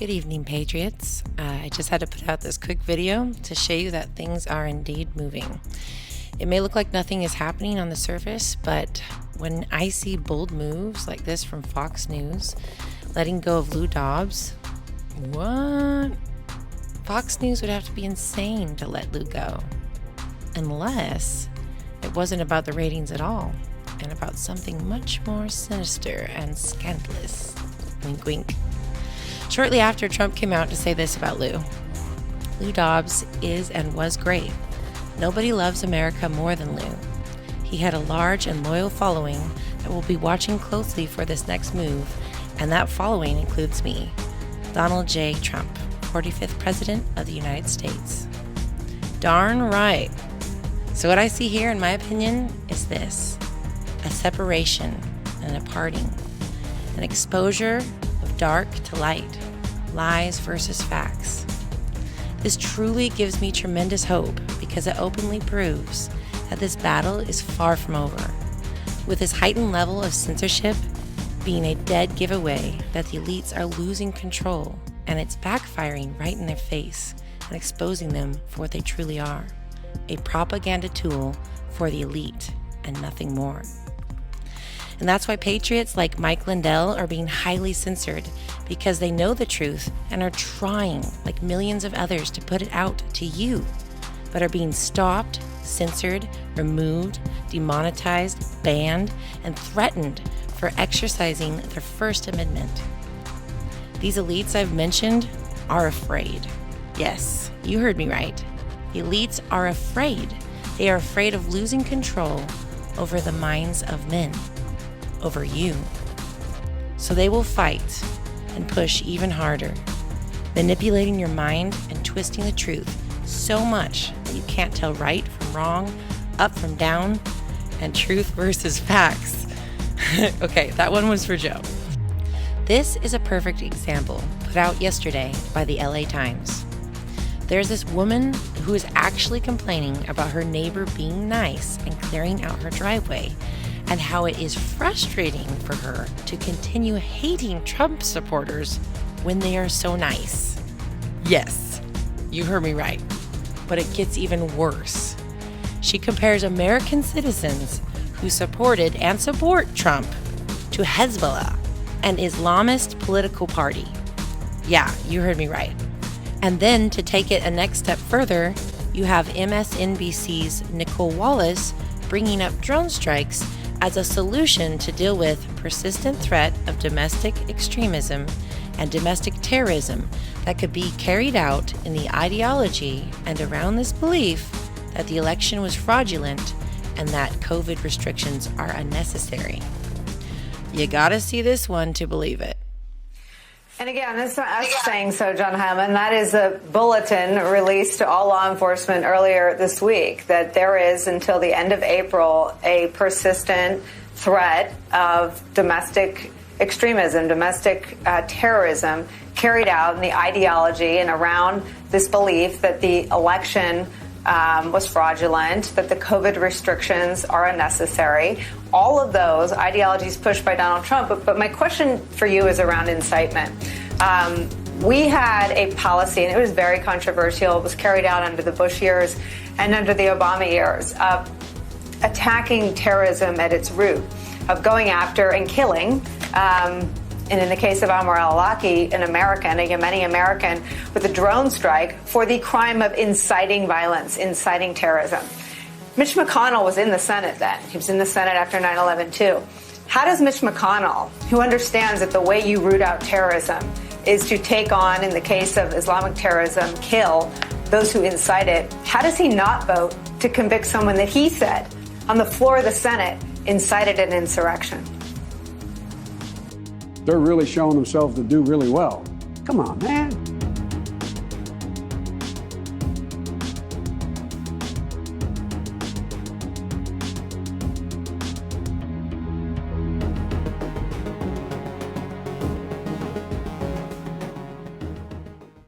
Good evening, Patriots. I just had to put out this quick video to show you that things are indeed moving. It may look like nothing is happening on the surface, but when I see bold moves like this from Fox News, letting go of Lou Dobbs, what? Fox News would have to be insane to let Lou go. Unless it wasn't about the ratings at all, and about something much more sinister and scandalous. Wink, wink. Shortly after, Trump came out to say this about Lou. Lou Dobbs is and was great. Nobody loves America more than Lou. He had a large and loyal following that will be watching closely for this next move, and that following includes me, Donald J. Trump, 45th President of the United States. Darn right. So what I see here, in my opinion, is this: a separation and a parting, an exposure of dark to light, lies versus facts. This truly gives me tremendous hope because it openly proves that this battle is far from over, with this heightened level of censorship being a dead giveaway that the elites are losing control, and it's backfiring right in their face and exposing them for what they truly are, a propaganda tool for the elite and nothing more. And that's why patriots like Mike Lindell are being highly censored, because they know the truth and are trying, like millions of others, to put it out to you, but are being stopped, censored, removed, demonetized, banned, and threatened for exercising their First Amendment. These elites I've mentioned are afraid. Yes, you heard me right. The elites are afraid. They are afraid of losing control over the minds of men, over you. So they will fight and push even harder, manipulating your mind and twisting the truth so much that you can't tell right from wrong, up from down, and truth versus facts. Okay, that one was for Joe. This is a perfect example put out yesterday by the LA Times. There's this woman who is actually complaining about her neighbor being nice and clearing out her driveway, and how it is frustrating for her to continue hating Trump supporters when they are so nice. Yes, you heard me right. But it gets even worse. She compares American citizens who supported and support Trump to Hezbollah, an Islamist political party. Yeah, you heard me right. And then to take it a next step further, you have MSNBC's Nicolle Wallace bringing up drone strikes as a solution to deal with persistent threat of domestic extremism and domestic terrorism that could be carried out in the ideology and around this belief that the election was fraudulent and that COVID restrictions are unnecessary. You gotta see this one to believe it. And again, this is not us saying so, John Hyman. That is a bulletin released to all law enforcement earlier this week, that there is, until the end of April, a persistent threat of domestic extremism, domestic terrorism carried out in the ideology and around this belief that the election was fraudulent, that the COVID restrictions are unnecessary. All of those ideologies pushed by Donald Trump. But my question for you is around incitement. We had a policy, and it was very controversial. It was carried out under the Bush years and under the Obama years, of attacking terrorism at its root, of going after and killing, and in the case of Amr al-Awlaki, an American, a Yemeni American, with a drone strike for the crime of inciting violence, inciting terrorism. Mitch McConnell was in the Senate then. He was in the Senate after 9/11 too. How does Mitch McConnell, who understands that the way you root out terrorism is to take on, in the case of Islamic terrorism, kill those who incite it, how does he not vote to convict someone that he said on the floor of the Senate incited an insurrection? They're really showing themselves to do really well. Come on, man.